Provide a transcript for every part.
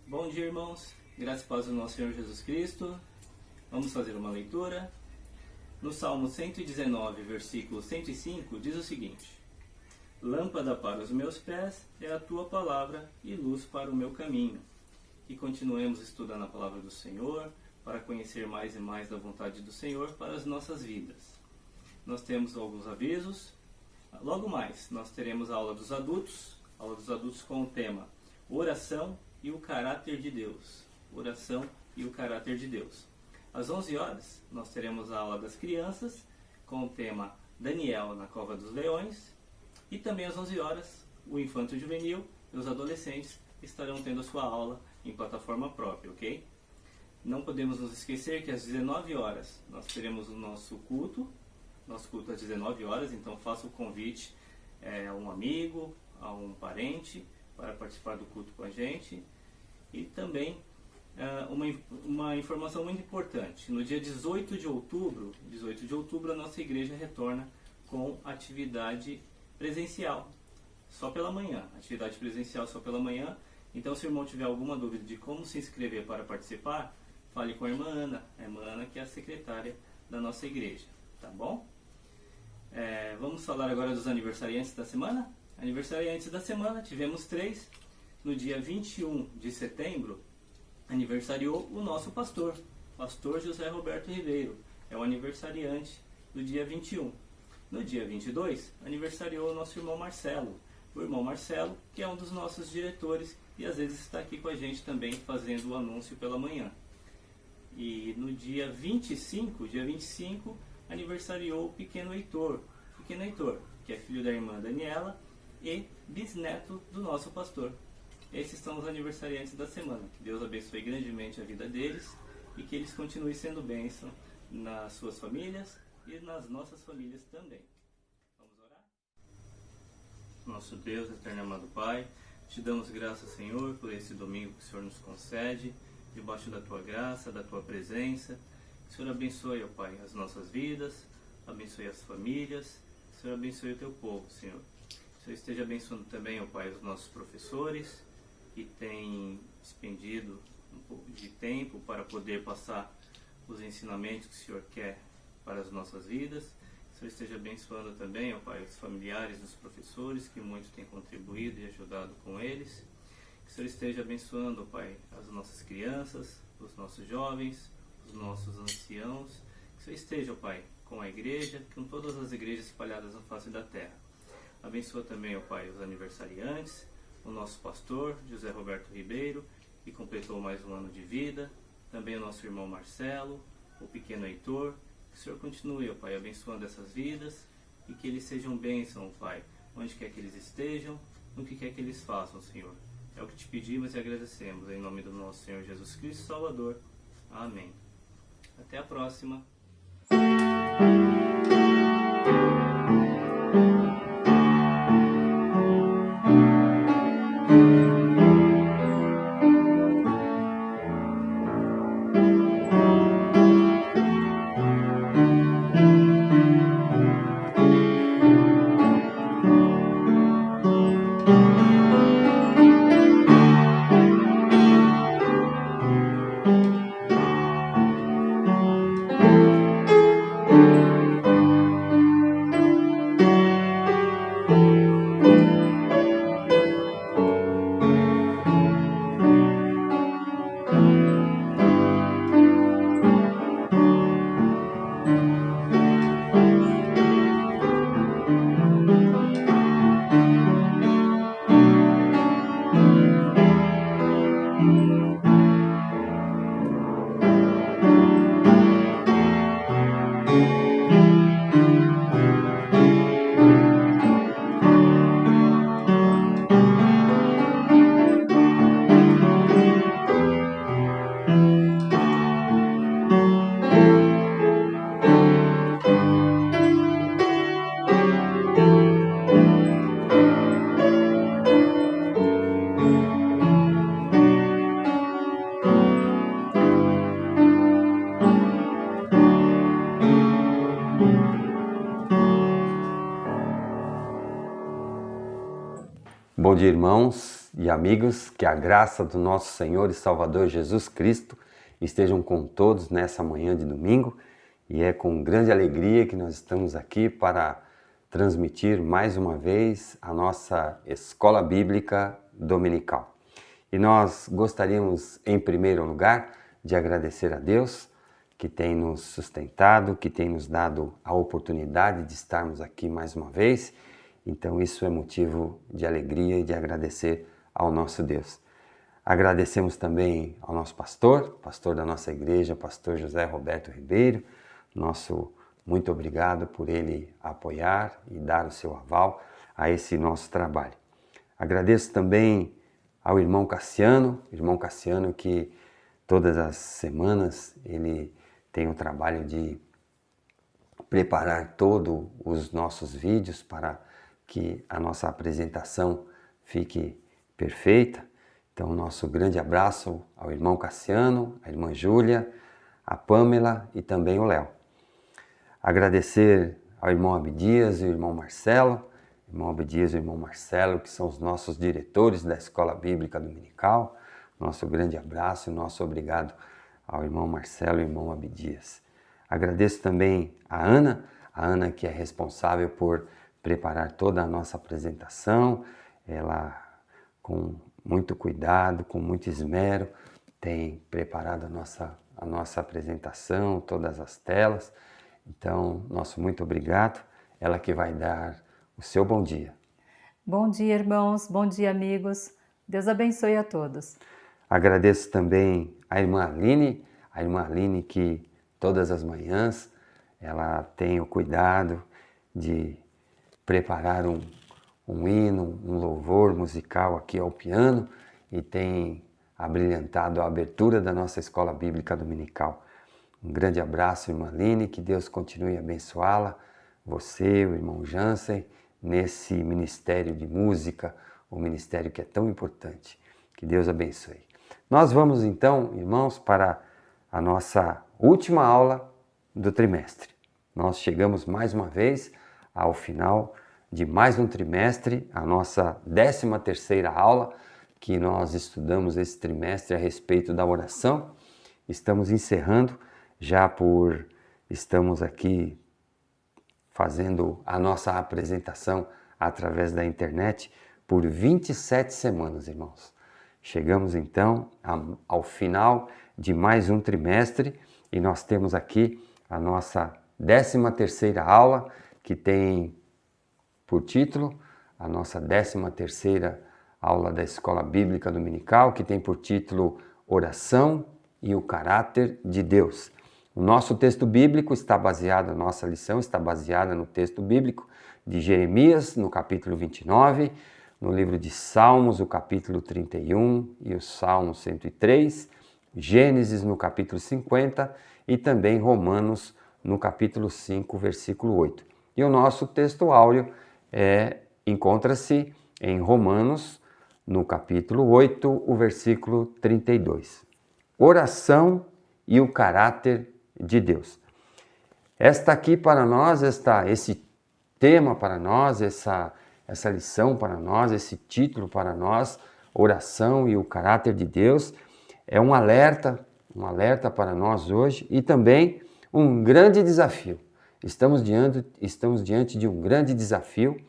Bom dia, irmãos. Graças e paz do nosso Senhor Jesus Cristo. Vamos fazer uma leitura. No Salmo 119, versículo 105, diz o seguinte: Lâmpada para os meus pés é a tua palavra e luz para o meu caminho. E continuemos estudando a palavra do Senhor para conhecer mais e mais da vontade do Senhor para as nossas vidas. Nós temos alguns avisos. Logo mais, nós teremos a aula dos adultos com o tema Oração e o caráter de Deus. Oração e o caráter de Deus. Às 11 horas, nós teremos a aula das crianças com o tema Daniel na Cova dos Leões. E também às 11 horas, o infanto juvenil e os adolescentes estarão tendo a sua aula em plataforma própria, ok? Não podemos nos esquecer que às 19 horas nós teremos o nosso culto às 19 horas, então faça o convite a um amigo, a um parente, para participar do culto com a gente. E também uma informação muito importante: no dia 18 de outubro, a nossa igreja retorna com atividade presencial, só pela manhã. Atividade presencial só pela manhã. Então, se o irmão tiver alguma dúvida de como se inscrever para participar, fale com a irmã Ana, que é a secretária da nossa igreja, tá bom? Vamos falar agora dos aniversariantes da semana. Aniversariantes da semana, tivemos 3. No dia 21 de setembro, aniversariou o nosso pastor José Roberto Ribeiro. É o aniversariante do dia 21. No dia 22, aniversariou o nosso irmão Marcelo. O irmão Marcelo, que é um dos nossos diretores e às vezes está aqui com a gente também fazendo o anúncio pela manhã. E no dia 25, aniversariou o pequeno Heitor, que é filho da irmã Daniela e bisneto do nosso pastor. Esses são os aniversariantes da semana. Que Deus abençoe grandemente a vida deles e que eles continuem sendo bênção nas suas famílias e nas nossas famílias também. Vamos orar? Nosso Deus, eterno e amado Pai, te damos graças, Senhor, por esse domingo que o Senhor nos concede, debaixo da Tua graça, da Tua presença. Que o Senhor abençoe, ó Pai, as nossas vidas, abençoe as famílias, que o Senhor abençoe o Teu povo, Senhor. Que o Senhor esteja abençoando também, ó Pai, os nossos professores, que têm expendido um pouco de tempo para poder passar os ensinamentos que o Senhor quer para as nossas vidas. Que o Senhor esteja abençoando também, ó Pai, os familiares dos professores, que muito têm contribuído e ajudado com eles. Que o Senhor esteja abençoando, ó Pai, as nossas crianças, os nossos jovens, os nossos anciãos. Que o Senhor esteja, ó Pai, com a igreja, com todas as igrejas espalhadas na face da terra. Abençoa também, ó Pai, os aniversariantes, o nosso pastor, José Roberto Ribeiro, que completou mais um ano de vida, também o nosso irmão Marcelo, o pequeno Heitor. Que o Senhor continue, ó Pai, abençoando essas vidas e que eles sejam bênção, ó Pai, onde quer que eles estejam, no que quer que eles façam, Senhor. É o que te pedimos e agradecemos, em nome do nosso Senhor Jesus Cristo, Salvador. Amém. Até a próxima. Bom dia, irmãos e amigos, que a graça do nosso Senhor e Salvador Jesus Cristo estejam com todos nessa manhã de domingo, e é com grande alegria que nós estamos aqui para transmitir mais uma vez a nossa Escola Bíblica Dominical. E nós gostaríamos, em primeiro lugar, de agradecer a Deus que tem nos sustentado, que tem nos dado a oportunidade de estarmos aqui mais uma vez. Então isso é motivo de alegria e de agradecer ao nosso Deus. Agradecemos também ao nosso pastor da nossa igreja, pastor José Roberto Ribeiro. Nosso muito obrigado por ele apoiar e dar o seu aval a esse nosso trabalho. Agradeço também ao irmão Cassiano que todas as semanas ele tem o trabalho de preparar todos os nossos vídeos para que a nossa apresentação fique perfeita. Então, nosso grande abraço ao irmão Cassiano, à irmã Júlia, a Pâmela e também o Léo. Agradecer ao irmão Abdias e ao irmão Marcelo, que são os nossos diretores da Escola Bíblica Dominical. Nosso grande abraço e nosso obrigado ao irmão Marcelo e ao irmão Abdias. Agradeço também a Ana que é responsável por preparar toda a nossa apresentação. Ela, com muito cuidado, com muito esmero, tem preparado a nossa apresentação, todas as telas. Então, nosso muito obrigado. Ela que vai dar o seu bom dia. Bom dia, irmãos. Bom dia, amigos. Deus abençoe a todos. Agradeço também a irmã Aline que todas as manhãs ela tem o cuidado de preparar um hino, um louvor musical aqui ao piano e tem abrilhantado a abertura da nossa Escola Bíblica Dominical. Um grande abraço, irmã Aline, que Deus continue a abençoá-la, você, o irmão Jansen, nesse ministério de música, um ministério que é tão importante. Que Deus abençoe. Nós vamos então, irmãos, para a nossa última aula do trimestre. Nós chegamos mais uma vez ao final de mais um trimestre, a nossa 13ª aula que nós estudamos esse trimestre a respeito da oração. Estamos encerrando estamos aqui fazendo a nossa apresentação através da internet por 27 semanas, irmãos. Chegamos então ao final de mais um trimestre e nós temos aqui a nossa 13ª aula, que tem por título a nossa 13ª aula da Escola Bíblica Dominical, que tem por título Oração e o Caráter de Deus. O nosso texto bíblico a nossa lição está baseada no texto bíblico de Jeremias, no capítulo 29, no livro de Salmos, o capítulo 31 e o Salmo 103, Gênesis, no capítulo 50 e também Romanos, no capítulo 5, versículo 8. E o nosso texto áureo encontra-se em Romanos, no capítulo 8, o versículo 32. Oração e o caráter de Deus. Esse tema para nós, essa lição para nós, esse título para nós, Oração e o Caráter de Deus, é um alerta para nós hoje e também um grande desafio. Estamos diante de um grande desafio,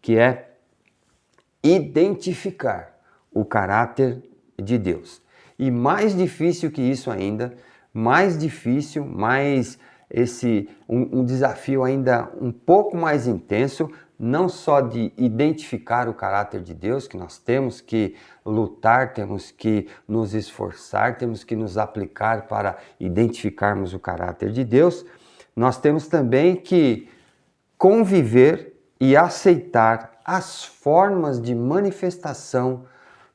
que é identificar o caráter de Deus. E mais difícil que isso ainda, um desafio ainda um pouco mais intenso, não só de identificar o caráter de Deus, que nós temos que lutar, temos que nos esforçar, temos que nos aplicar para identificarmos o caráter de Deus, nós temos também que conviver e aceitar as formas de manifestação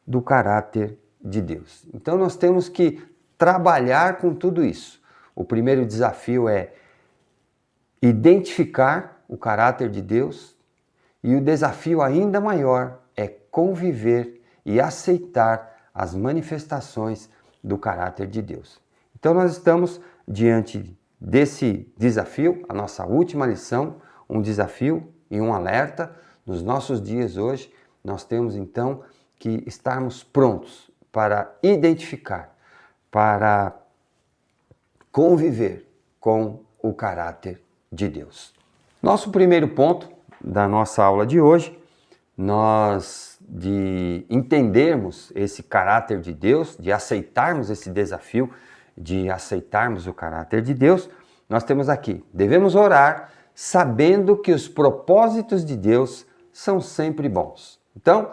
do caráter de Deus. Então nós temos que trabalhar com tudo isso. O primeiro desafio é identificar o caráter de Deus, e o desafio ainda maior é conviver e aceitar as manifestações do caráter de Deus. Então nós estamos diante desse desafio, a nossa última lição, um desafio e um alerta nos nossos dias hoje, nós temos então que estarmos prontos para identificar, para conviver com o caráter de Deus. Nosso primeiro ponto da nossa aula de hoje, de entendermos esse caráter de Deus, de aceitarmos esse desafio, de aceitarmos o caráter de Deus, nós temos aqui, devemos orar sabendo que os propósitos de Deus são sempre bons. Então,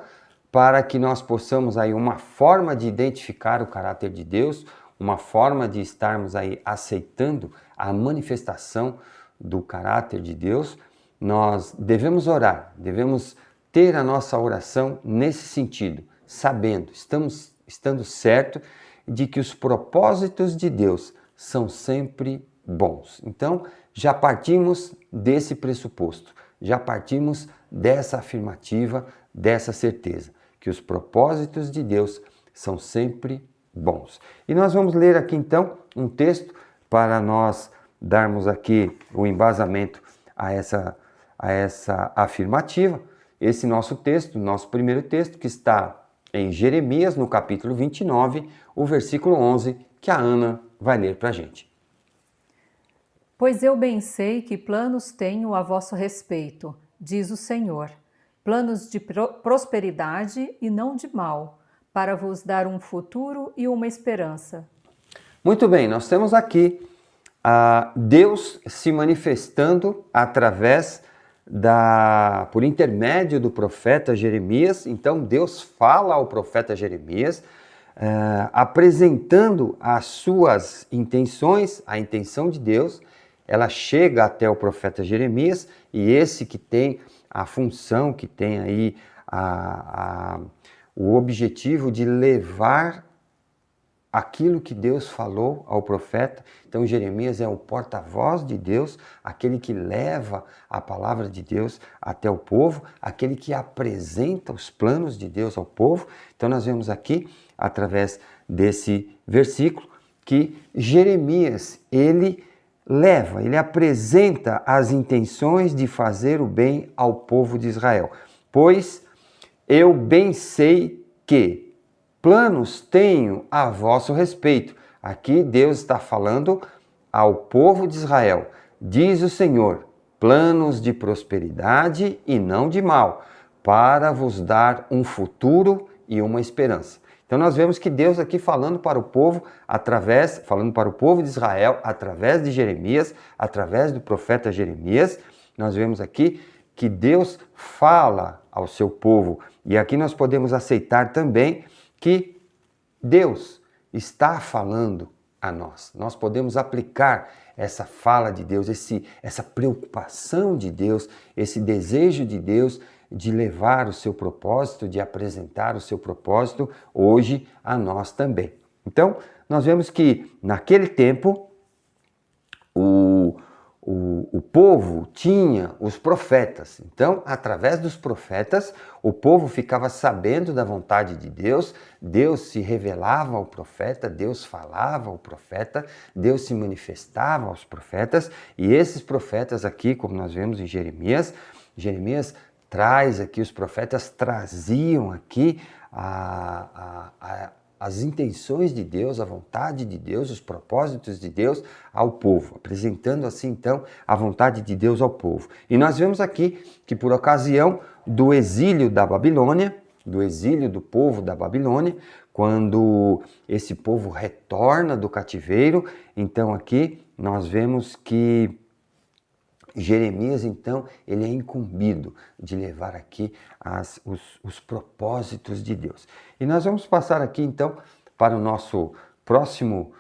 para que nós possamos aí uma forma de identificar o caráter de Deus, uma forma de estarmos aí aceitando a manifestação do caráter de Deus, nós devemos orar, devemos ter a nossa oração nesse sentido, sabendo, estando certo de que os propósitos de Deus são sempre bons. Então, já partimos desse pressuposto, já partimos dessa afirmativa, dessa certeza, que os propósitos de Deus são sempre bons. E nós vamos ler aqui então um texto para nós darmos aqui o embasamento a essa afirmativa. Esse nosso texto, nosso primeiro texto, que está em Jeremias, no capítulo 29, o versículo 11, que a Ana vai ler para a gente. Pois eu bem sei que planos tenho a vosso respeito, diz o Senhor, planos de prosperidade e não de mal, para vos dar um futuro e uma esperança. Muito bem, nós temos aqui Deus se manifestando através por intermédio do profeta Jeremias. Então Deus fala ao profeta Jeremias, apresentando as suas intenções, a intenção de Deus. Ela chega até o profeta Jeremias, e esse que tem a função, que tem aí o objetivo de levar aquilo que Deus falou ao profeta. Então Jeremias é o porta-voz de Deus, aquele que leva a palavra de Deus até o povo, aquele que apresenta os planos de Deus ao povo. Então nós vemos aqui, através desse versículo, que Jeremias, ele apresenta as intenções de fazer o bem ao povo de Israel. Pois eu bem sei que planos tenho a vosso respeito. Aqui Deus está falando ao povo de Israel. Diz o Senhor, planos de prosperidade e não de mal, para vos dar um futuro e uma esperança. Então nós vemos que Deus aqui falando para o povo de Israel, através de Jeremias, através do profeta Jeremias, nós vemos aqui que Deus fala ao seu povo. E aqui nós podemos aceitar também que Deus está falando a nós. Nós podemos aplicar essa fala de Deus, essa preocupação de Deus, esse desejo de Deus de levar o seu propósito, de apresentar o seu propósito hoje a nós também. Então, nós vemos que naquele tempo o povo tinha os profetas. Então, através dos profetas, o povo ficava sabendo da vontade de Deus, Deus se revelava ao profeta, Deus falava ao profeta, Deus se manifestava aos profetas, e esses profetas aqui, como nós vemos em Jeremias traz aqui, os profetas traziam aqui as intenções de Deus, a vontade de Deus, os propósitos de Deus ao povo, apresentando assim então a vontade de Deus ao povo. E nós vemos aqui que por ocasião do exílio da Babilônia, do exílio do povo da Babilônia, quando esse povo retorna do cativeiro, então aqui nós vemos que Jeremias, então, ele é incumbido de levar aqui os propósitos de Deus. E nós vamos passar aqui, então, para o nosso próximo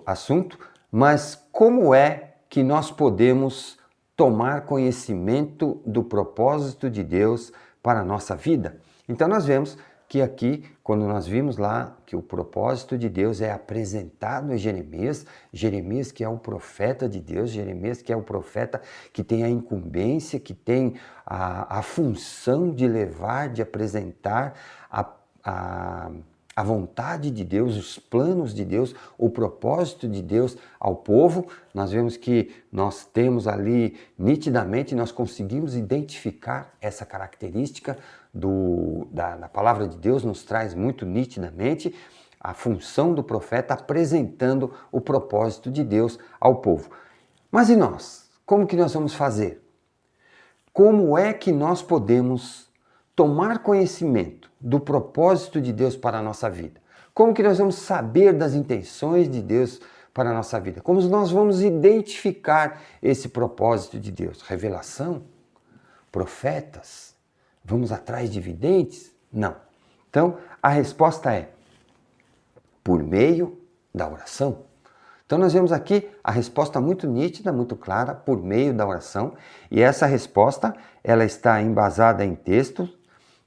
assunto, mas como é que nós podemos tomar conhecimento do propósito de Deus para a nossa vida? Então, nós vemos que aqui, quando nós vimos lá que o propósito de Deus é apresentado em Jeremias, Jeremias que é o profeta de Deus, Jeremias que é o profeta que tem a incumbência, que tem a função de levar, de apresentar a vontade de Deus, os planos de Deus, o propósito de Deus ao povo. Nós vemos que nós temos ali nitidamente, nós conseguimos identificar essa característica da palavra de Deus nos traz muito nitidamente a função do profeta apresentando o propósito de Deus ao povo. Mas e nós? Como que nós vamos fazer? Como é que nós podemos tomar conhecimento do propósito de Deus para a nossa vida? Como que nós vamos saber das intenções de Deus para a nossa vida? Como nós vamos identificar esse propósito de Deus? Revelação? Profetas? Vamos atrás de videntes? Não. Então, a resposta é por meio da oração. Então nós vemos aqui a resposta muito nítida, muito clara, por meio da oração. E essa resposta, ela está embasada em textos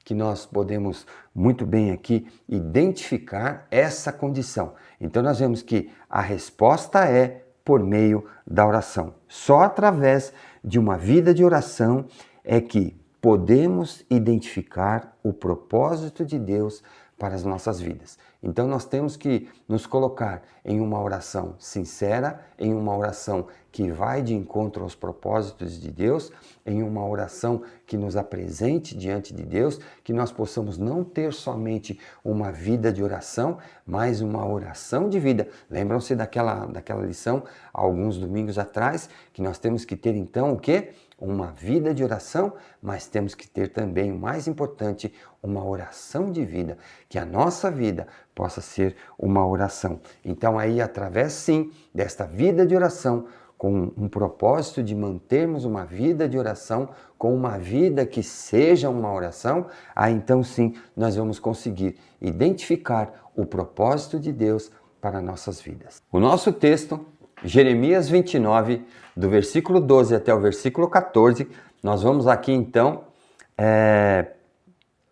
que nós podemos muito bem aqui identificar essa condição. Então nós vemos que a resposta é por meio da oração. Só através de uma vida de oração é que podemos identificar o propósito de Deus para as nossas vidas. Então nós temos que nos colocar em uma oração sincera, em uma oração que vai de encontro aos propósitos de Deus, em uma oração que nos apresente diante de Deus, que nós possamos não ter somente uma vida de oração, mas uma oração de vida. Lembram-se daquela lição, há alguns domingos atrás, que nós temos que ter então o quê? Uma vida de oração, mas temos que ter também, o mais importante, uma oração de vida, que a nossa vida possa ser uma oração. Então aí, através sim desta vida de oração, com um propósito de mantermos uma vida de oração, com uma vida que seja uma oração, aí então sim nós vamos conseguir identificar o propósito de Deus para nossas vidas. O nosso texto, Jeremias 29, do versículo 12 até o versículo 14, nós vamos aqui então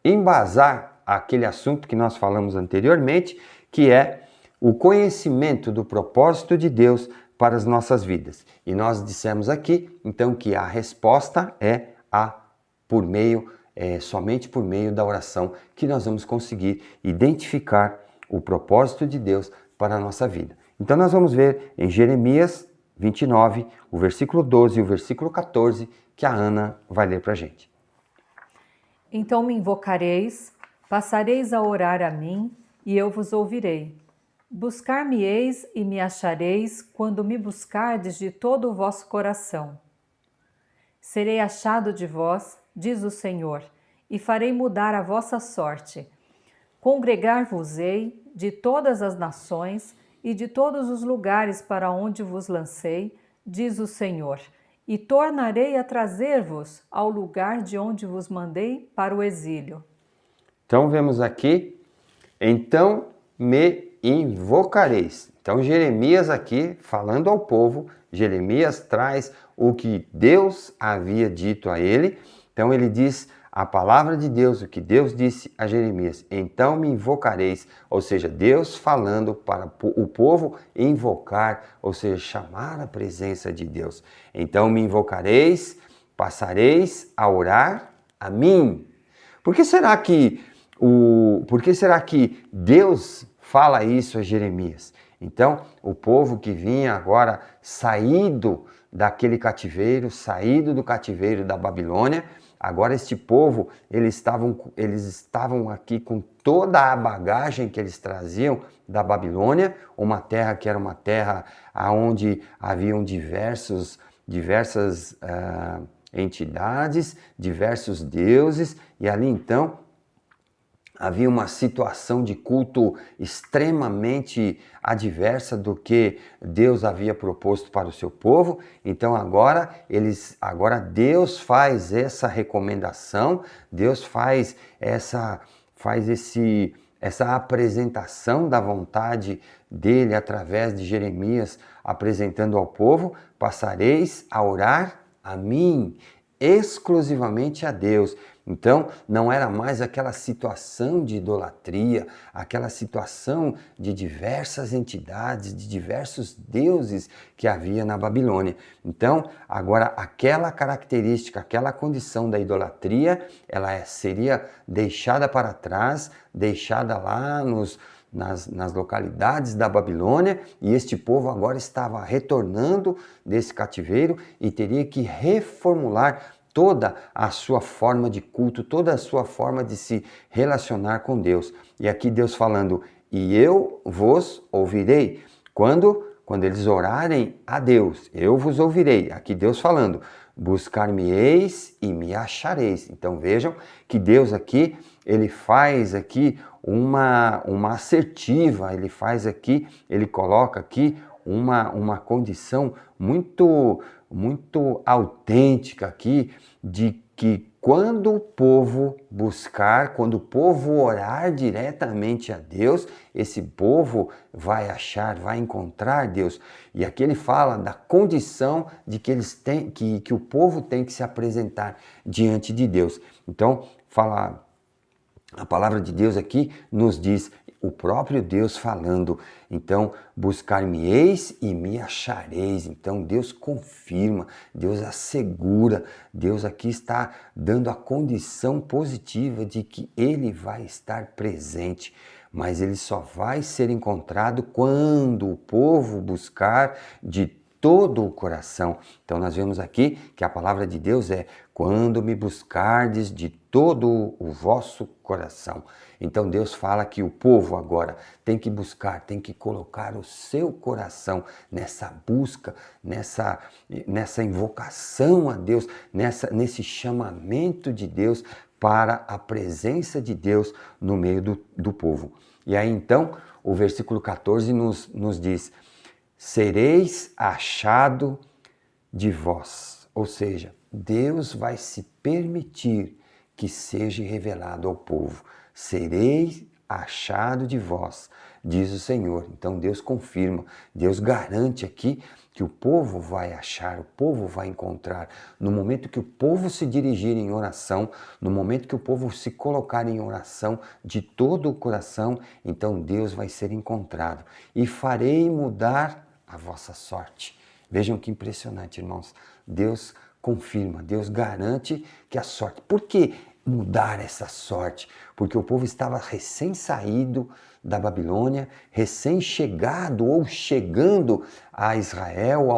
embasar aquele assunto que nós falamos anteriormente, que é o conhecimento do propósito de Deus para as nossas vidas. E nós dissemos aqui, então, que a resposta é somente por meio da oração que nós vamos conseguir identificar o propósito de Deus para a nossa vida. Então nós vamos ver em Jeremias 29, o versículo 12 e o versículo 14, que a Ana vai ler para a gente. Então me invocareis, passareis a orar a mim, e eu vos ouvirei. Buscar-me-eis e me achareis quando me buscardes de todo o vosso coração. Serei achado de vós, diz o Senhor, e farei mudar a vossa sorte. Congregar-vos-ei de todas as nações e de todos os lugares para onde vos lancei, diz o Senhor, e tornarei a trazer-vos ao lugar de onde vos mandei para o exílio. Então vemos aqui, então me invocareis. Então Jeremias aqui, falando ao povo, Jeremias traz o que Deus havia dito a ele. Então ele diz a palavra de Deus, o que Deus disse a Jeremias. Então me invocareis, ou seja, Deus falando para o povo invocar, ou seja, chamar a presença de Deus. Então me invocareis, passareis a orar a mim. Por que será que Deus fala isso a Jeremias? Então, o povo que vinha agora saído daquele cativeiro, saído do cativeiro da Babilônia, agora este povo, eles estavam aqui com toda a bagagem que eles traziam da Babilônia, uma terra que era uma terra onde haviam diversas entidades, diversos deuses, e ali então havia uma situação de culto extremamente adversa do que Deus havia proposto para o seu povo. Então agora Deus faz essa recomendação, Deus faz essa apresentação da vontade dele através de Jeremias, apresentando ao povo: passareis a orar a mim, exclusivamente a Deus. Então, não era mais aquela situação de idolatria, aquela situação de diversas entidades, de diversos deuses que havia na Babilônia. Então, agora aquela característica, aquela condição da idolatria, ela seria deixada para trás, deixada lá nas localidades da Babilônia, e este povo agora estava retornando desse cativeiro e teria que reformular toda a sua forma de culto, toda a sua forma de se relacionar com Deus. E aqui Deus falando, e eu vos ouvirei. Quando eles orarem a Deus, eu vos ouvirei. Aqui Deus falando, buscar-me-eis e me achareis. Então vejam que Deus aqui, ele faz aqui uma assertiva, ele coloca aqui uma condição muito autêntica aqui de que quando o povo buscar, quando o povo orar diretamente a Deus, esse povo vai achar, vai encontrar Deus. E aqui ele fala da condição de que eles têm, que o povo tem que se apresentar diante de Deus. Então, a palavra de Deus aqui nos diz, o próprio Deus falando, então, buscar-me-eis e me achareis. Então, Deus confirma, Deus assegura, Deus aqui está dando a condição positiva de que Ele vai estar presente, mas Ele só vai ser encontrado quando o povo buscar de todo o coração. Então nós vemos aqui que a palavra de Deus é quando me buscardes de todo o vosso coração. Então Deus fala que o povo agora tem que buscar, tem que colocar o seu coração nessa busca, nessa invocação a Deus, nesse chamamento de Deus para a presença de Deus no meio do povo. E aí então o versículo 14 nos diz, sereis achado de vós. Ou seja, Deus vai se permitir que seja revelado ao povo. Sereis achado de vós, diz o Senhor. Então Deus confirma, Deus garante aqui que o povo vai achar, o povo vai encontrar. No momento que o povo se dirigir em oração, no momento que o povo se colocar em oração de todo o coração, então Deus vai ser encontrado. E farei mudar a vossa sorte. Vejam que impressionante, irmãos. Deus confirma, Deus garante que a sorte. Por que mudar essa sorte? Porque o povo estava recém-saído da Babilônia, recém-chegado ou chegando a Israel,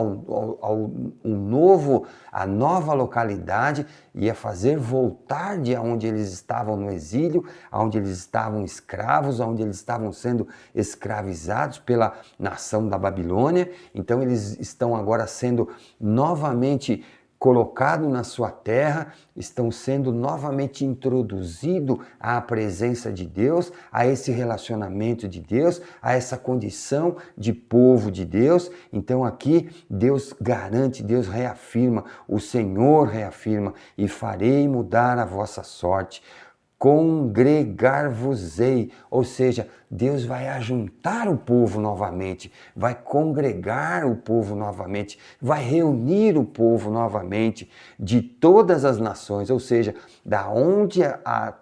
a nova localidade, ia fazer voltar de onde eles estavam no exílio, onde eles estavam escravos, onde eles estavam sendo escravizados pela nação da Babilônia. Então eles estão agora sendo novamente colocados na sua terra, estão sendo novamente introduzidos à presença de Deus, a esse relacionamento de Deus, a essa condição de povo de Deus. Então aqui Deus garante, Deus reafirma, o Senhor reafirma, e farei mudar a vossa sorte. Congregar-vos-ei, ou seja, Deus vai ajuntar o povo novamente, vai congregar o povo novamente, vai reunir o povo novamente de todas as nações, ou seja, da onde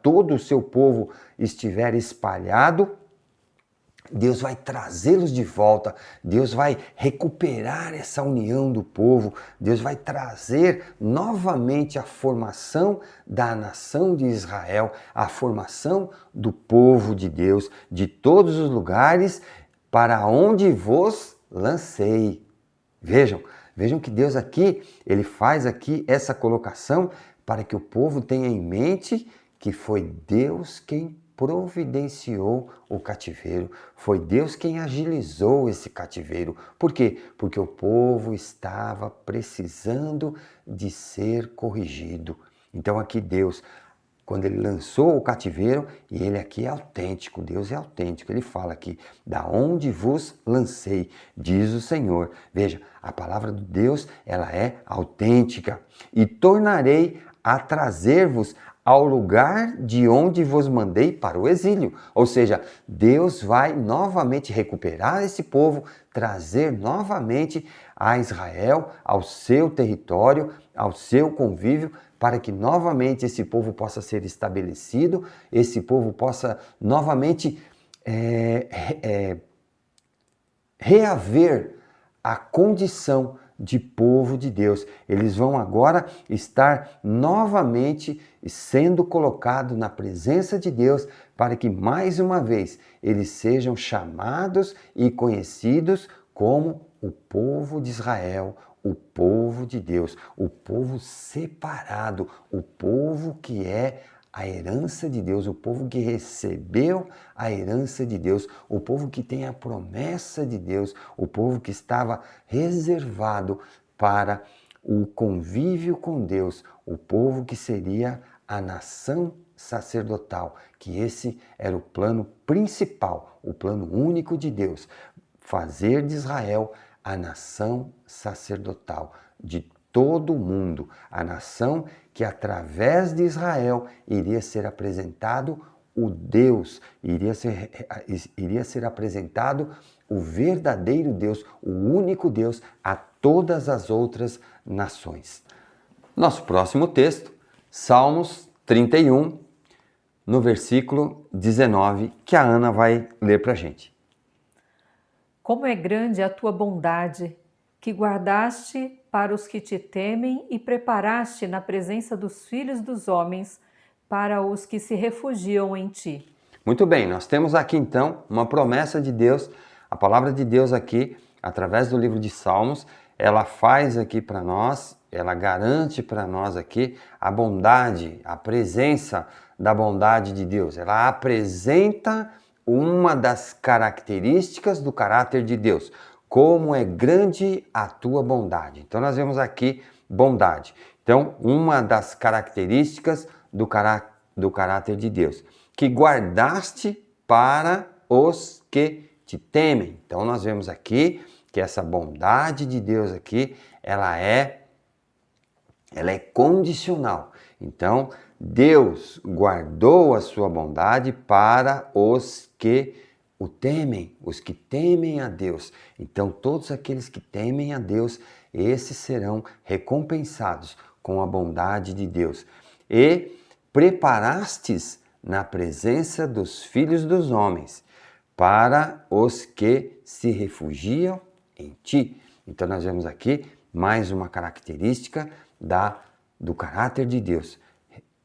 todo o seu povo estiver espalhado, Deus vai trazê-los de volta, Deus vai recuperar essa união do povo, Deus vai trazer novamente a formação da nação de Israel, a formação do povo de Deus, de todos os lugares para onde vos lancei. Vejam que Deus aqui, ele faz aqui essa colocação para que o povo tenha em mente que foi Deus quem providenciou o cativeiro, foi Deus quem agilizou esse cativeiro. Por quê? Porque o povo estava precisando de ser corrigido. Então aqui Deus, quando ele lançou o cativeiro, e ele aqui é autêntico, Deus é autêntico, ele fala aqui, da onde vos lancei, diz o Senhor. Veja, a palavra de Deus, ela é autêntica. E tornarei a trazer-vos ao lugar de onde vos mandei para o exílio. Ou seja, Deus vai novamente recuperar esse povo, trazer novamente a Israel ao seu território, ao seu convívio, para que novamente esse povo possa ser estabelecido, esse povo possa novamente reaver a condição de povo de Deus. Eles vão agora estar novamente sendo colocados na presença de Deus para que mais uma vez eles sejam chamados e conhecidos como o povo de Israel, o povo de Deus, o povo separado, o povo que é a herança de Deus, o povo que recebeu a herança de Deus, o povo que tem a promessa de Deus, o povo que estava reservado para o convívio com Deus, o povo que seria a nação sacerdotal, que esse era o plano principal, o plano único de Deus, fazer de Israel a nação sacerdotal de todo o mundo, a nação que através de Israel iria ser apresentado o Deus, iria ser apresentado o verdadeiro Deus, o único Deus a todas as outras nações. Nosso próximo texto, Salmos 31, no versículo 19, que a Ana vai ler para a gente. Como é grande a tua bondade, que guardaste para os que te temem e preparaste na presença dos filhos dos homens para os que se refugiam em ti. Muito bem, nós temos aqui então uma promessa de Deus, a palavra de Deus aqui, através do livro de Salmos, ela faz aqui para nós, ela garante para nós aqui a bondade, a presença da bondade de Deus. Ela apresenta uma das características do caráter de Deus. Como é grande a tua bondade. Então nós vemos aqui bondade. Então, uma das características do caráter de Deus, que guardaste para os que te temem. Então nós vemos aqui que essa bondade de Deus aqui, ela é condicional. Então, Deus guardou a sua bondade para os que o temem, os que temem a Deus. Então, todos aqueles que temem a Deus, esses serão recompensados com a bondade de Deus. E preparastes na presença dos filhos dos homens, para os que se refugiam em ti. Então, nós vemos aqui mais uma característica do caráter de Deus.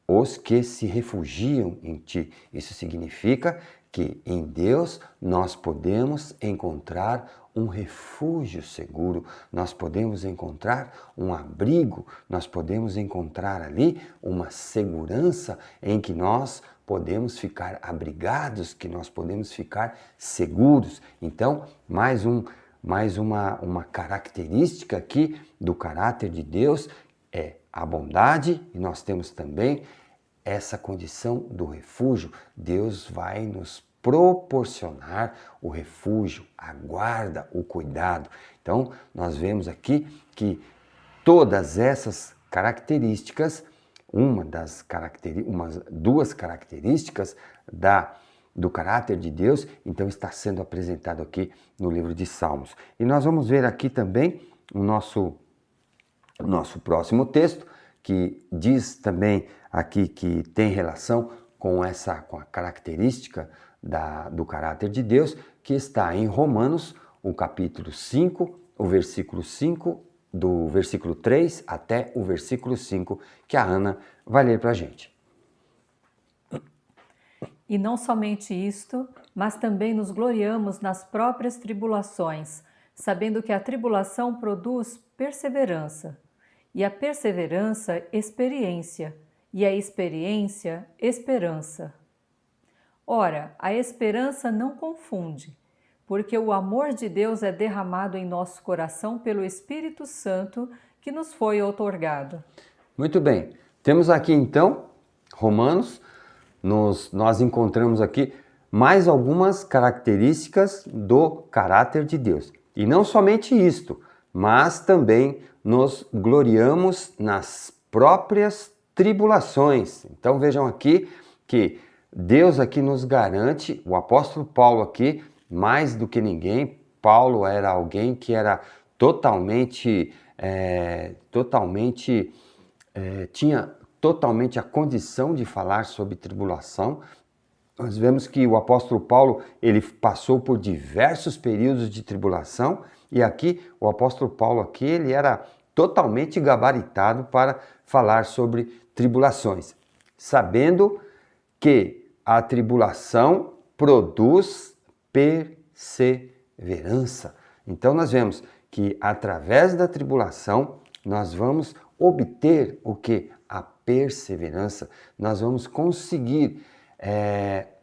Os que se refugiam em ti. Isso significa que em Deus nós podemos encontrar um refúgio seguro, nós podemos encontrar um abrigo, nós podemos encontrar ali uma segurança em que nós podemos ficar abrigados, que nós podemos ficar seguros. Então, mais uma característica aqui do caráter de Deus é a bondade, e nós temos também essa condição do refúgio. Deus vai nos proporcionar o refúgio, a guarda, o cuidado. Então, nós vemos aqui que todas essas características, duas características do caráter de Deus, então está sendo apresentado aqui no livro de Salmos. E nós vamos ver aqui também o nosso próximo texto, que diz também aqui que tem relação com a característica do caráter de Deus, que está em Romanos, o capítulo 5, o versículo 5, do versículo 3 até o versículo 5, que a Ana vai ler para a gente. E não somente isto, mas também nos gloriamos nas próprias tribulações, sabendo que a tribulação produz perseverança, e a perseverança, experiência, e a experiência, esperança. Ora, a esperança não confunde, porque o amor de Deus é derramado em nosso coração pelo Espírito Santo que nos foi outorgado. Muito bem, temos aqui então, Romanos, nós encontramos aqui mais algumas características do caráter de Deus. E não somente isto, mas também nos gloriamos nas próprias tribulações. Então vejam aqui que Deus aqui nos garante, o apóstolo Paulo aqui, mais do que ninguém, Paulo era alguém que era tinha totalmente a condição de falar sobre tribulação. Nós vemos que o apóstolo Paulo, ele passou por diversos períodos de tribulação, e aqui o apóstolo Paulo aqui, ele era totalmente gabaritado para falar sobre tribulações, sabendo que a tribulação produz perseverança. Então nós vemos que através da tribulação nós vamos obter o que? A perseverança. Nós vamos conseguir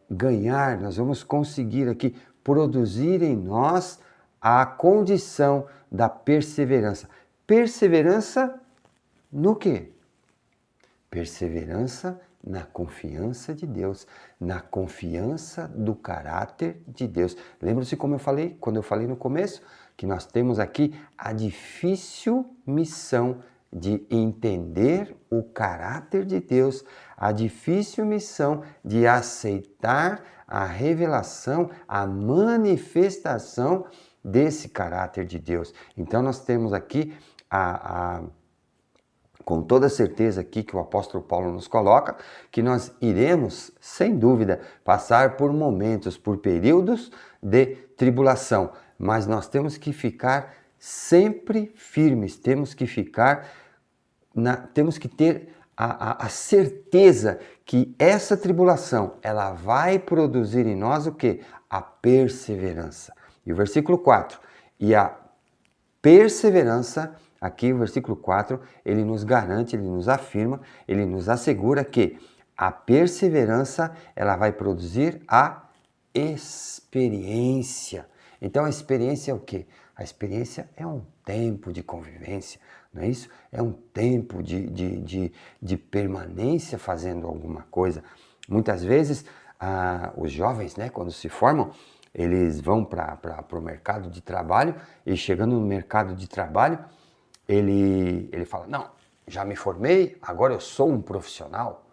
ganhar, nós vamos conseguir aqui produzir em nós a condição da perseverança. Perseverança no quê? Perseverança na confiança de Deus, na confiança do caráter de Deus. Lembra-se como eu falei, quando eu falei no começo, que nós temos aqui a difícil missão de entender o caráter de Deus, a difícil missão de aceitar a revelação, a manifestação desse caráter de Deus. Então nós temos aqui com toda certeza aqui que o apóstolo Paulo nos coloca, que nós iremos, sem dúvida, passar por momentos, por períodos de tribulação, mas nós temos que ficar sempre firmes, temos que ter a certeza que essa tribulação, ela vai produzir em nós o quê? A perseverança. E o versículo 4, e a perseverança, aqui o versículo 4, ele nos garante, ele nos afirma, ele nos assegura que a perseverança, ela vai produzir a experiência. Então a experiência é o quê? A experiência é um tempo de convivência, não é isso? É um tempo de permanência fazendo alguma coisa. Muitas vezes os jovens, né, quando se formam, eles vão para o mercado de trabalho e chegando no mercado de trabalho, ele fala, não, já me formei, agora eu sou um profissional.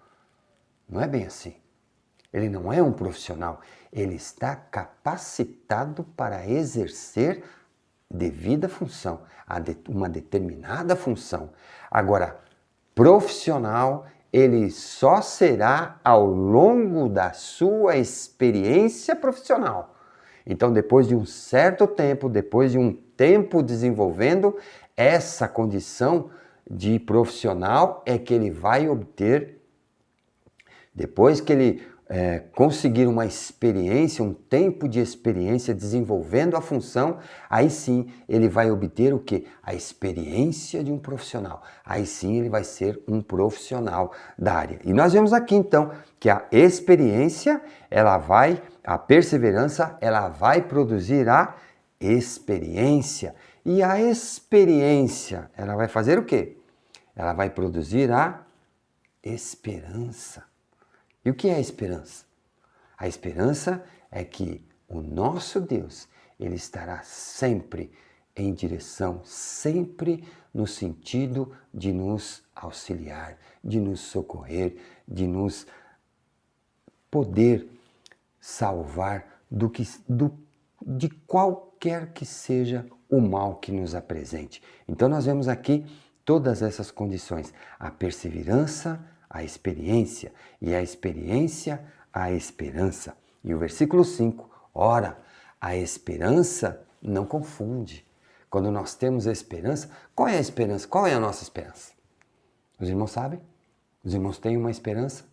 Não é bem assim. Ele não é um profissional, ele está capacitado para exercer devida função, uma determinada função. Agora, profissional, ele só será ao longo da sua experiência profissional. Então, depois de um certo tempo, depois de um tempo desenvolvendo essa condição de profissional, é que ele vai obter, depois que ele conseguir uma experiência, um tempo de experiência desenvolvendo a função, aí sim ele vai obter o quê? A experiência de um profissional. Aí sim ele vai ser um profissional da área. E nós vemos aqui então que a experiência, a perseverança, ela vai produzir a experiência. E a experiência, ela vai fazer o quê? Ela vai produzir a esperança. E o que é a esperança? A esperança é que o nosso Deus, ele estará sempre em direção, sempre no sentido de nos auxiliar, de nos socorrer, de nos poder salvar de qualquer que seja o mal que nos apresente. Então nós vemos aqui todas essas condições, a perseverança, a experiência, e a experiência, a esperança. E o versículo 5, ora, a esperança não confunde. Quando nós temos a esperança, qual é a esperança? Qual é a nossa esperança? Os irmãos sabem? Os irmãos têm uma esperança?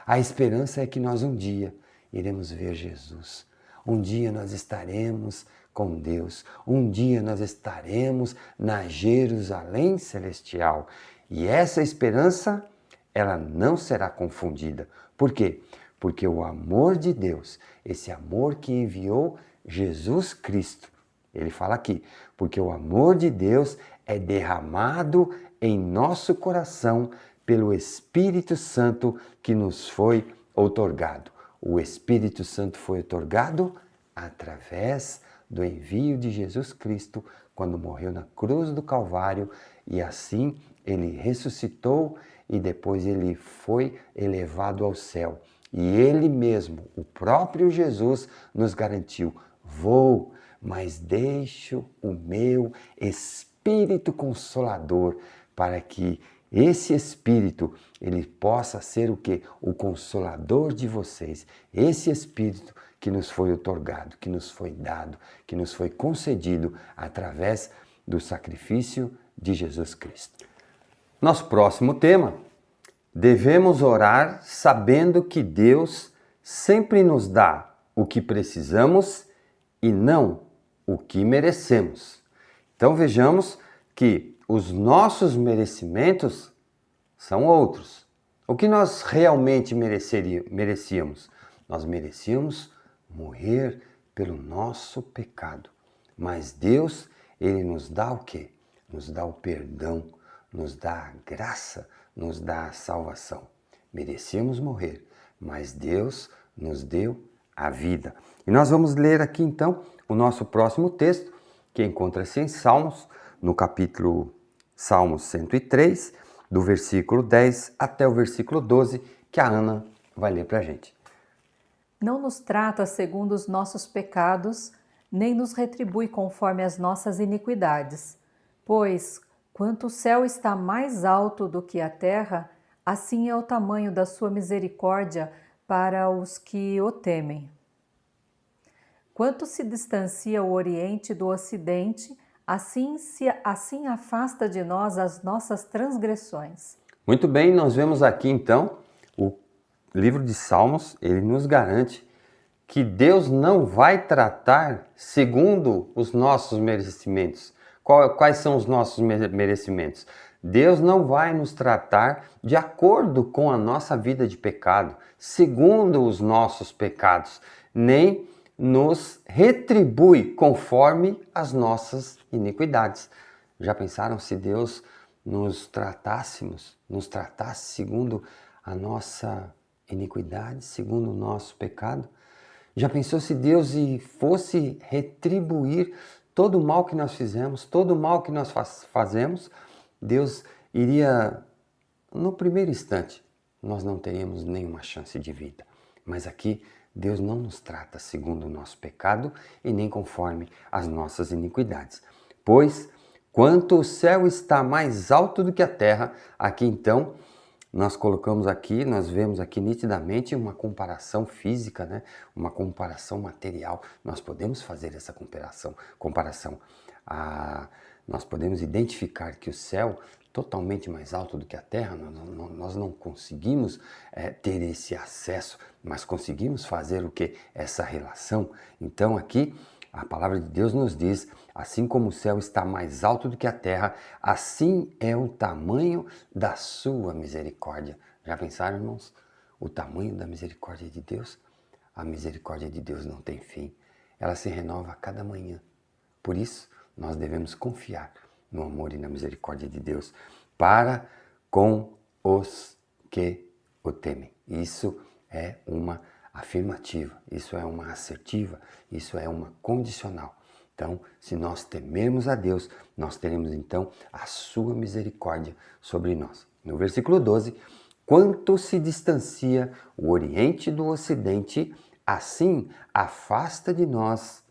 A esperança é que nós um dia iremos ver Jesus. Um dia nós estaremos com Deus. Um dia nós estaremos na Jerusalém celestial. E essa esperança, ela não será confundida. Por quê? Porque o amor de Deus, esse amor que enviou Jesus Cristo, ele fala aqui, porque o amor de Deus é derramado em nosso coração pelo Espírito Santo que nos foi outorgado. O Espírito Santo foi outorgado através do envio de Jesus Cristo, quando morreu na cruz do Calvário, e assim ele ressuscitou e depois ele foi elevado ao céu. E ele mesmo, o próprio Jesus, nos garantiu, vou, mas deixo o meu Espírito Consolador, para que esse Espírito, ele possa ser o quê? O Consolador de vocês. Esse Espírito que nos foi outorgado, que nos foi dado, que nos foi concedido através do sacrifício de Jesus Cristo. Nosso próximo tema, devemos orar sabendo que Deus sempre nos dá o que precisamos e não o que merecemos. Então Então vejamos que os nossos merecimentos são outros. O que nós realmente merecíamos? Nós merecíamos morrer pelo nosso pecado. Mas Deus, Ele nos dá o quê? Nos dá o perdão, nos dá a graça, nos dá a salvação. Merecíamos morrer, mas Deus nos deu a vida. E nós vamos ler aqui então o nosso próximo texto, que encontra-se em Salmos, no capítulo Salmos 103, do versículo 10 até o versículo 12, que a Ana vai ler para a gente. Não nos trata segundo os nossos pecados, nem nos retribui conforme as nossas iniquidades. Pois, quanto o céu está mais alto do que a terra, assim é o tamanho da sua misericórdia para os que o temem. Quanto se distancia o Oriente do Ocidente, assim afasta de nós as nossas transgressões. Muito bem, nós vemos aqui então o livro de Salmos, ele nos garante que Deus não vai tratar segundo os nossos merecimentos. Quais são os nossos merecimentos? Deus não vai nos tratar de acordo com a nossa vida de pecado, segundo os nossos pecados, nem nos retribui conforme as nossas iniquidades. Já pensaram se Deus nos tratasse segundo a nossa iniquidade, segundo o nosso pecado? Já pensou se Deus fosse retribuir todo o mal que nós fizemos, todo o mal que nós fazemos? Deus iria, no primeiro instante, nós não teríamos nenhuma chance de vida. Mas aqui, Deus não nos trata segundo o nosso pecado e nem conforme as nossas iniquidades. Pois, quanto o céu está mais alto do que a terra, aqui então, nós vemos aqui nitidamente uma comparação física, né? Uma comparação material. Nós podemos fazer essa comparação. Nós podemos identificar que o céu totalmente mais alto do que a terra, nós não conseguimos ter esse acesso, mas conseguimos fazer o que? Essa relação. Então aqui a palavra de Deus nos diz, assim como o céu está mais alto do que a terra, assim é o tamanho da sua misericórdia. Já pensaram, irmãos? O tamanho da misericórdia de Deus? A misericórdia de Deus não tem fim. Ela se renova a cada manhã. Por isso, nós devemos confiar no amor e na misericórdia de Deus para com os que o temem. Isso é uma afirmativa, isso é uma assertiva, isso é uma condicional. Então, se nós temermos a Deus, nós teremos então a sua misericórdia sobre nós. No versículo 12, quanto se distancia o Oriente do Ocidente, assim afasta de nós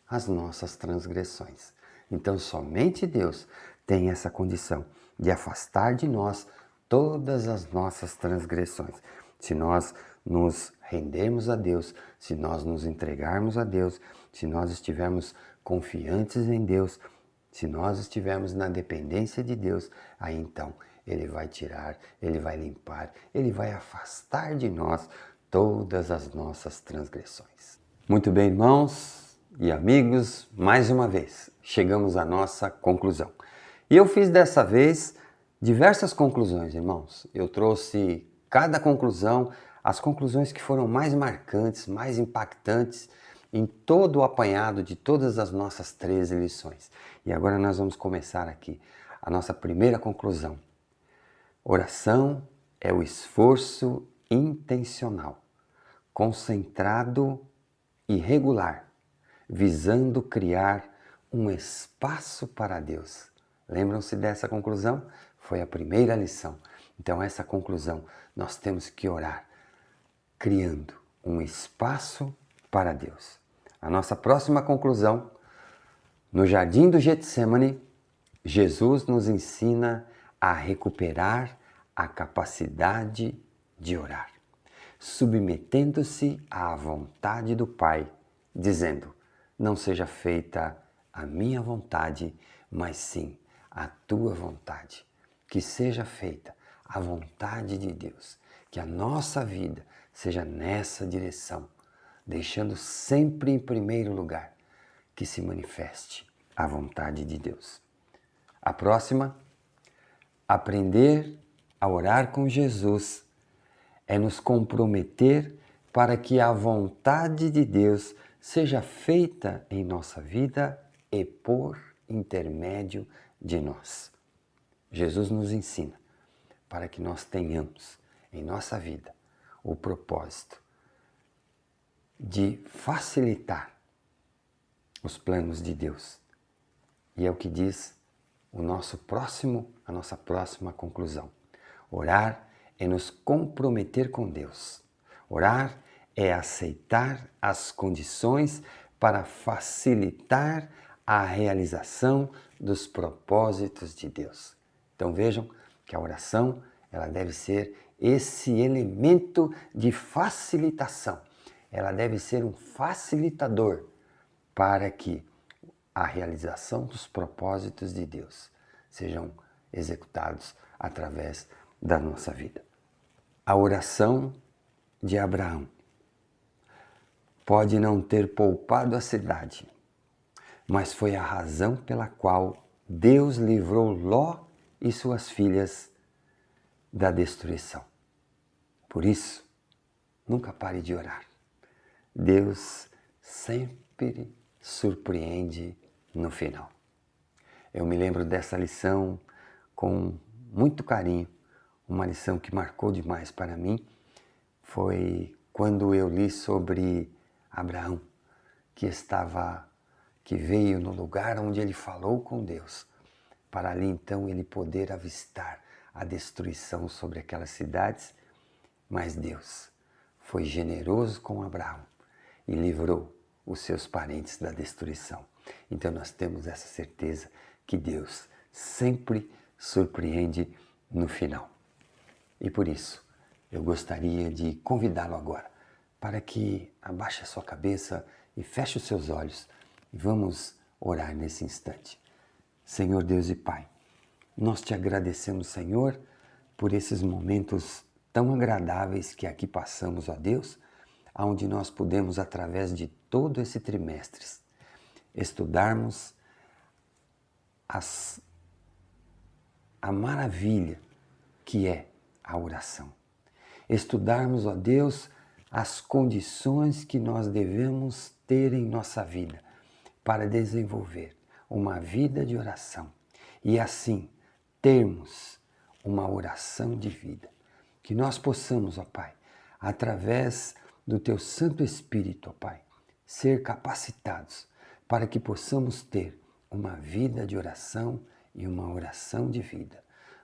as nossas transgressões. Então, somente Deus tem essa condição de afastar de nós todas as nossas transgressões. Se nós nos rendermos a Deus, se nós nos entregarmos a Deus, se nós estivermos confiantes em Deus, se nós estivermos na dependência de Deus, aí então Ele vai tirar, Ele vai limpar, Ele vai afastar de nós todas as nossas transgressões. Muito bem, irmãos e amigos, mais uma vez chegamos à nossa conclusão. E eu fiz dessa vez diversas conclusões, irmãos. Eu trouxe cada conclusão, as conclusões que foram mais marcantes, mais impactantes em todo o apanhado de todas as nossas 13 lições. E agora nós vamos começar aqui a nossa primeira conclusão. Oração é o esforço intencional, concentrado e regular, visando criar um espaço para Deus. Lembram-se dessa conclusão? Foi a primeira lição. Então, essa conclusão, nós temos que orar, criando um espaço para Deus. A nossa próxima conclusão, no Jardim do Getsemane, Jesus nos ensina a recuperar a capacidade de orar, submetendo-se à vontade do Pai, dizendo: não seja feita a minha vontade, mas sim a tua vontade. Que seja feita a vontade de Deus, que a nossa vida seja nessa direção, deixando sempre em primeiro lugar que se manifeste a vontade de Deus. A próxima, aprender a orar com Jesus é nos comprometer para que a vontade de Deus seja feita em nossa vida e por intermédio de nós. Jesus nos ensina para que nós tenhamos em nossa vida o propósito de facilitar os planos de Deus. E é o que diz a nossa próxima conclusão. Orar é nos comprometer com Deus. Orar é aceitar as condições para facilitar a realização dos propósitos de Deus. Então vejam que a oração ela deve ser esse elemento de facilitação. Ela deve ser um facilitador para que a realização dos propósitos de Deus sejam executados através da nossa vida. A oração de Abraão pode não ter poupado a cidade, mas foi a razão pela qual Deus livrou Ló e suas filhas da destruição. Por isso, nunca pare de orar. Deus sempre surpreende no final. Eu me lembro dessa lição com muito carinho. Uma lição que marcou demais para mim foi quando eu li sobre Abraão, que veio no lugar onde ele falou com Deus, para ali então ele poder avistar a destruição sobre aquelas cidades, mas Deus foi generoso com Abraão e livrou os seus parentes da destruição. Então nós temos essa certeza que Deus sempre surpreende no final. E por isso, eu gostaria de convidá-lo agora para que abaixe a sua cabeça e feche os seus olhos e vamos orar nesse instante. Senhor Deus e Pai, nós te agradecemos, Senhor, por esses momentos tão agradáveis que aqui passamos, ó Deus, onde nós pudemos, através de todo esse trimestre, estudarmos a maravilha que é a oração. Estudarmos, ó Deus, as condições que nós devemos ter em nossa vida para desenvolver uma vida de oração e assim termos uma oração de vida. Que nós possamos, ó Pai, através do Teu Santo Espírito, ó Pai, ser capacitados para que possamos ter uma vida de oração e uma oração de vida.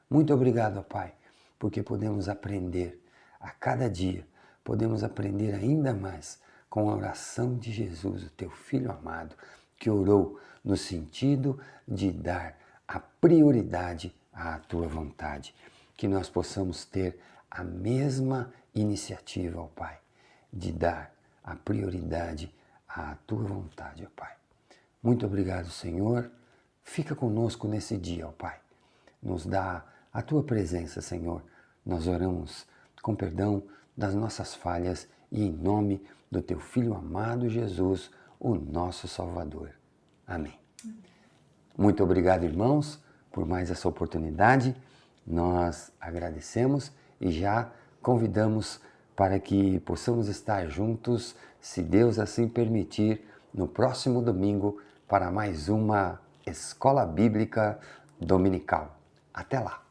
Muito obrigado, ó Pai, porque podemos aprender a cada dia, podemos aprender ainda mais com a oração de Jesus, o Teu Filho amado, que orou no sentido de dar a prioridade à Tua vontade. Que nós possamos ter a mesma iniciativa, ó Pai, de dar a prioridade à Tua vontade, ó Pai. Muito obrigado, Senhor. Fica conosco nesse dia, ó Pai. Nos dá a Tua presença, Senhor. Nós oramos com perdão das nossas falhas e em nome do Teu Filho amado Jesus, o nosso Salvador. Amém. Muito obrigado, irmãos, por mais essa oportunidade. Nós agradecemos e já convidamos para que possamos estar juntos, se Deus assim permitir, no próximo domingo para mais uma Escola Bíblica Dominical. Até lá!